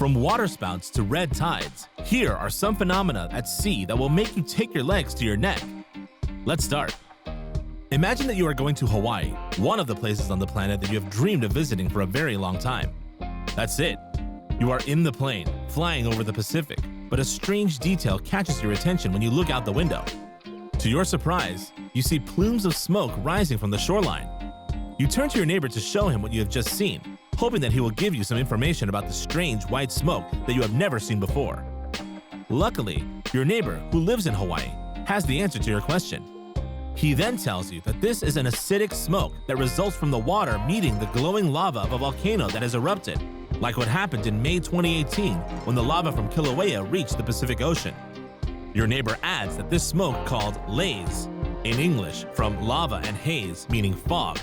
From waterspouts to red tides, here are some phenomena at sea that will make you take your legs to your neck. Let's start. Imagine that you are going to Hawaii, one of the places on the planet that you have dreamed of visiting for a very long time. That's it. You are in the plane, flying over the Pacific, but a strange detail catches your attention when you look out the window. To your surprise, you see plumes of smoke rising from the shoreline. You turn to your neighbor to show him what you have just seen, hoping that he will give you some information about the strange white smoke that you have never seen before. Luckily, your neighbor, who lives in Hawaii, has the answer to your question. He then tells you that this is an acidic smoke that results from the water meeting the glowing lava of a volcano that has erupted, like what happened in May 2018 when the lava from Kilauea reached the Pacific Ocean. Your neighbor adds that this smoke, called laze, in English from lava and haze, meaning fog,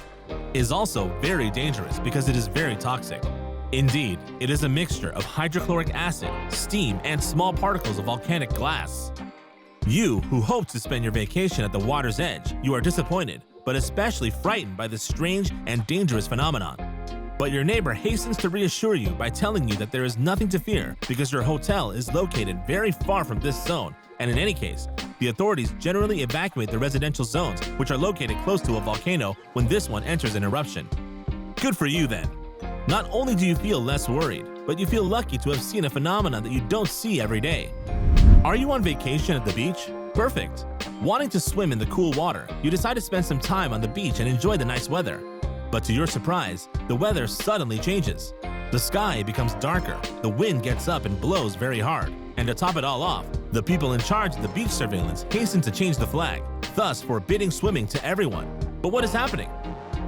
is also very dangerous because it is very toxic. Indeed, it is a mixture of hydrochloric acid, steam, and small particles of volcanic glass. You, who hoped to spend your vacation at the water's edge, you are disappointed, but especially frightened by this strange and dangerous phenomenon. But your neighbor hastens to reassure you by telling you that there is nothing to fear because your hotel is located very far from this zone, and in any case, the authorities generally evacuate the residential zones which are located close to a volcano when this one enters an eruption. Good for you then. Not only do you feel less worried, but you feel lucky to have seen a phenomenon that you don't see every day. Are you on vacation at the beach? Perfect. Wanting to swim in the cool water, you decide to spend some time on the beach and enjoy the nice weather. But to your surprise, the weather suddenly changes. The sky becomes darker, the wind gets up and blows very hard, and to top it all off, the people in charge of the beach surveillance hasten to change the flag, thus forbidding swimming to everyone. But what is happening?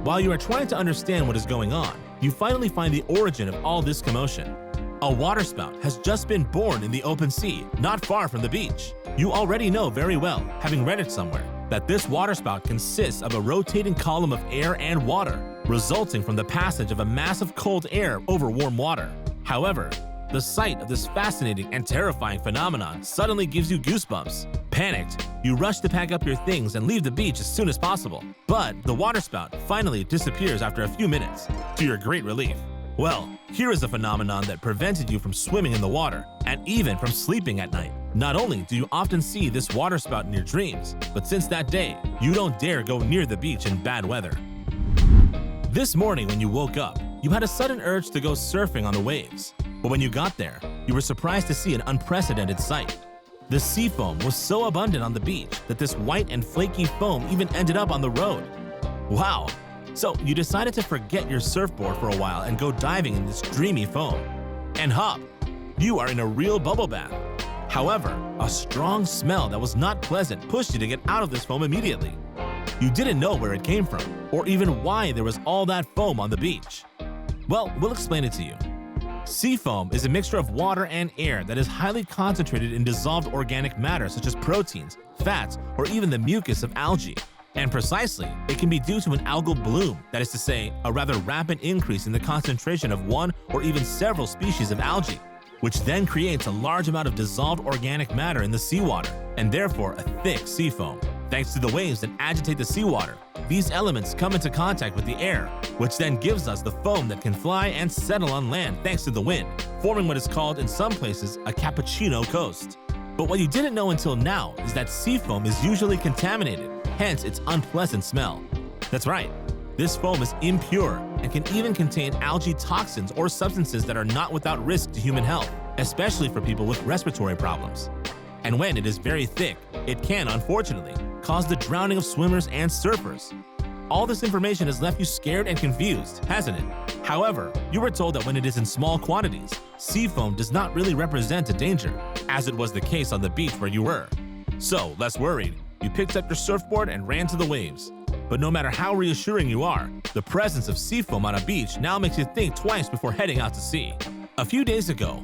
While you are trying to understand what is going on, you finally find the origin of all this commotion. A waterspout has just been born in the open sea, not far from the beach. You already know very well, having read it somewhere, that this waterspout consists of a rotating column of air and water, resulting from the passage of a mass of cold air over warm water. However, the sight of this fascinating and terrifying phenomenon suddenly gives you goosebumps. Panicked, you rush to pack up your things and leave the beach as soon as possible. But the waterspout finally disappears after a few minutes, to your great relief. Well, here is a phenomenon that prevented you from swimming in the water and even from sleeping at night. Not only do you often see this waterspout in your dreams, but since that day, you don't dare go near the beach in bad weather. This morning when you woke up, you had a sudden urge to go surfing on the waves. But when you got there, you were surprised to see an unprecedented sight. The seafoam was so abundant on the beach that this white and flaky foam even ended up on the road. Wow! So you decided to forget your surfboard for a while and go diving in this dreamy foam. And hop! You are in a real bubble bath. However, a strong smell that was not pleasant pushed you to get out of this foam immediately. You didn't know where it came from, or even why there was all that foam on the beach. Well, we'll explain it to you. Seafoam is a mixture of water and air that is highly concentrated in dissolved organic matter such as proteins, fats, or even the mucus of algae. And precisely, it can be due to an algal bloom, that is to say, a rather rapid increase in the concentration of one or even several species of algae, which then creates a large amount of dissolved organic matter in the seawater, and therefore a thick seafoam. Thanks to the waves that agitate the seawater, these elements come into contact with the air, which then gives us the foam that can fly and settle on land thanks to the wind, forming what is called in some places a cappuccino coast. But what you didn't know until now is that seafoam is usually contaminated, hence its unpleasant smell. That's right, this foam is impure and can even contain algae toxins or substances that are not without risk to human health, especially for people with respiratory problems. And when it is very thick, it can, unfortunately, cause the drowning of swimmers and surfers. All this information has left you scared and confused, hasn't it? However, you were told that when it is in small quantities, seafoam does not really represent a danger, as it was the case on the beach where you were. So, less worried, you picked up your surfboard and ran to the waves. But no matter how reassuring you are, the presence of seafoam on a beach now makes you think twice before heading out to sea. A few days ago,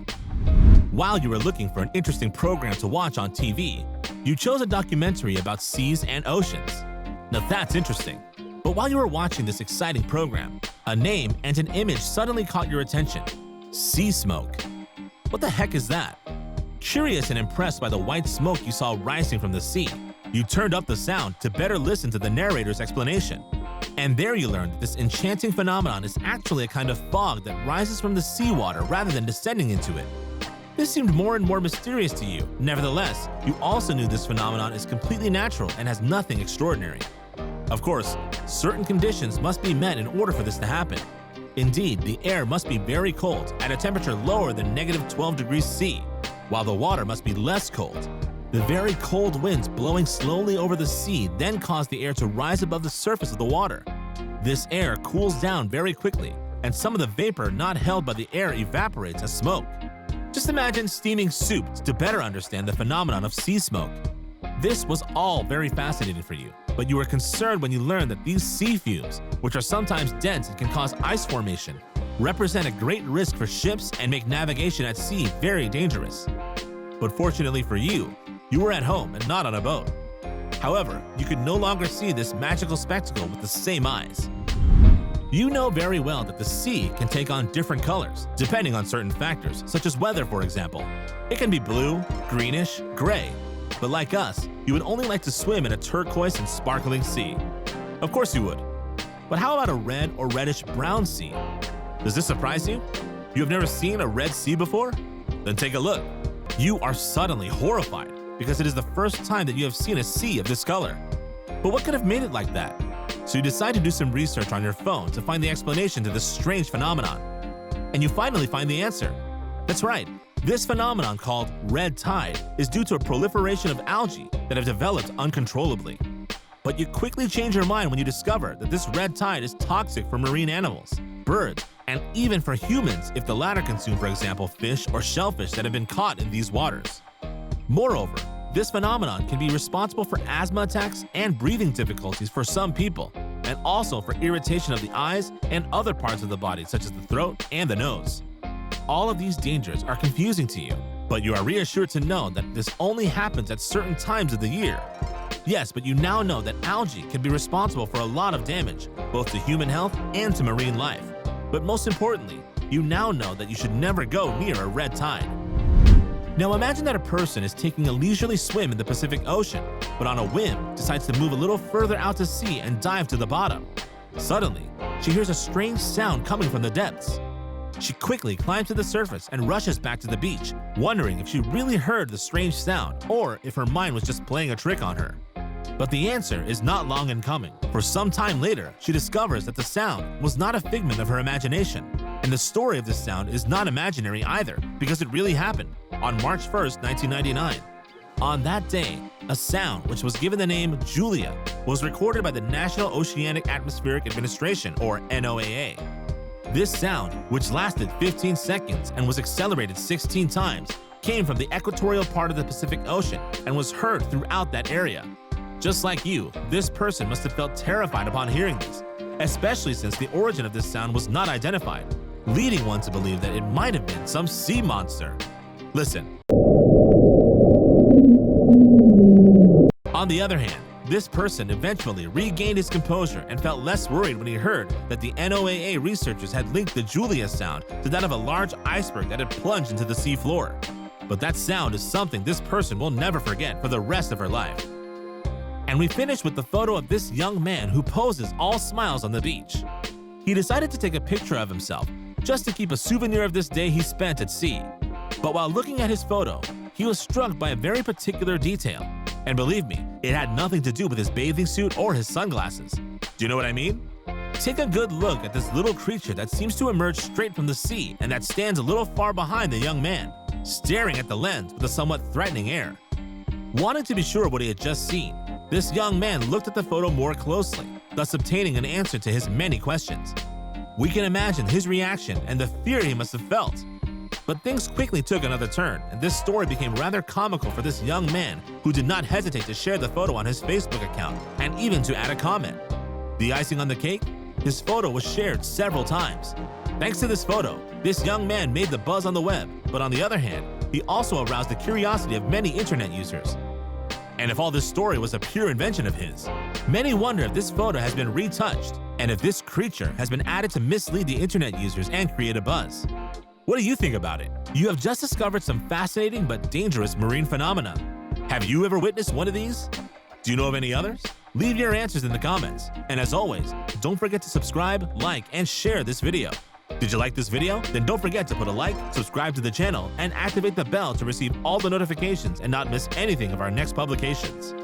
while you were looking for an interesting program to watch on TV, you chose a documentary about seas and oceans. Now that's interesting. But while you were watching this exciting program, a name and an image suddenly caught your attention. Sea smoke. What the heck is that? Curious and impressed by the white smoke you saw rising from the sea, you turned up the sound to better listen to the narrator's explanation. And there you learned that this enchanting phenomenon is actually a kind of fog that rises from the seawater rather than descending into it. This seemed more and more mysterious to you. Nevertheless, you also knew this phenomenon is completely natural and has nothing extraordinary. Of course, certain conditions must be met in order for this to happen. Indeed, the air must be very cold at a temperature lower than -12 degrees C, while the water must be less cold. The very cold winds blowing slowly over the sea then cause the air to rise above the surface of the water. This air cools down very quickly, and some of the vapor not held by the air evaporates as smoke. Just imagine steaming soup to better understand the phenomenon of sea smoke. This was all very fascinating for you, but you were concerned when you learned that these sea fumes, which are sometimes dense and can cause ice formation, represent a great risk for ships and make navigation at sea very dangerous. But fortunately for you, you were at home and not on a boat. However, you could no longer see this magical spectacle with the same eyes. You know very well that the sea can take on different colors, depending on certain factors, such as weather, for example. It can be blue, greenish, gray. But like us, you would only like to swim in a turquoise and sparkling sea. Of course you would. But how about a red or reddish-brown sea? Does this surprise you? You have never seen a red sea before? Then take a look. You are suddenly horrified because it is the first time that you have seen a sea of this color. But what could have made it like that? So you decide to do some research on your phone to find the explanation to this strange phenomenon. And you finally find the answer. That's right. This phenomenon, called red tide, is due to a proliferation of algae that have developed uncontrollably. But you quickly change your mind when you discover that this red tide is toxic for marine animals, birds, and even for humans if the latter consume, for example, fish or shellfish that have been caught in these waters. Moreover, this phenomenon can be responsible for asthma attacks and breathing difficulties for some people, and also for irritation of the eyes and other parts of the body, such as the throat and the nose. All of these dangers are confusing to you, but you are reassured to know that this only happens at certain times of the year. Yes, but you now know that algae can be responsible for a lot of damage, both to human health and to marine life. But most importantly, you now know that you should never go near a red tide. Now imagine that a person is taking a leisurely swim in the Pacific Ocean, but on a whim decides to move a little further out to sea and dive to the bottom. Suddenly, she hears a strange sound coming from the depths. She quickly climbs to the surface and rushes back to the beach, wondering if she really heard the strange sound or if her mind was just playing a trick on her. But the answer is not long in coming, for some time later, she discovers that the sound was not a figment of her imagination. And the story of this sound is not imaginary either, because it really happened on March 1st, 1999. On that day, a sound which was given the name Julia was recorded by the National Oceanic Atmospheric Administration, or NOAA. This sound, which lasted 15 seconds and was accelerated 16 times, came from the equatorial part of the Pacific Ocean and was heard throughout that area. Just like you, this person must have felt terrified upon hearing this, especially since the origin of this sound was not identified, leading one to believe that it might have been some sea monster. Listen. On the other hand, this person eventually regained his composure and felt less worried when he heard that the NOAA researchers had linked the Julia sound to that of a large iceberg that had plunged into the sea floor. But that sound is something this person will never forget for the rest of her life. And we finish with the photo of this young man who poses all smiles on the beach. He decided to take a picture of himself just to keep a souvenir of this day he spent at sea. But while looking at his photo, he was struck by a very particular detail. And believe me, it had nothing to do with his bathing suit or his sunglasses. Do you know what I mean? Take a good look at this little creature that seems to emerge straight from the sea and that stands a little far behind the young man, staring at the lens with a somewhat threatening air. Wanting to be sure what he had just seen, this young man looked at the photo more closely, thus obtaining an answer to his many questions. We can imagine his reaction and the fear he must have felt. But things quickly took another turn, and this story became rather comical for this young man who did not hesitate to share the photo on his Facebook account and even to add a comment. The icing on the cake? His photo was shared several times. Thanks to this photo, this young man made the buzz on the web, but on the other hand, he also aroused the curiosity of many internet users. And if all this story was a pure invention of his, many wonder if this photo has been retouched and if this creature has been added to mislead the internet users and create a buzz. What do you think about it? You have just discovered some fascinating but dangerous marine phenomena. Have you ever witnessed one of these? Do you know of any others? Leave your answers in the comments. And as always, don't forget to subscribe, like, and share this video. Did you like this video? Then don't forget to put a like, subscribe to the channel, and activate the bell to receive all the notifications and not miss anything of our next publications.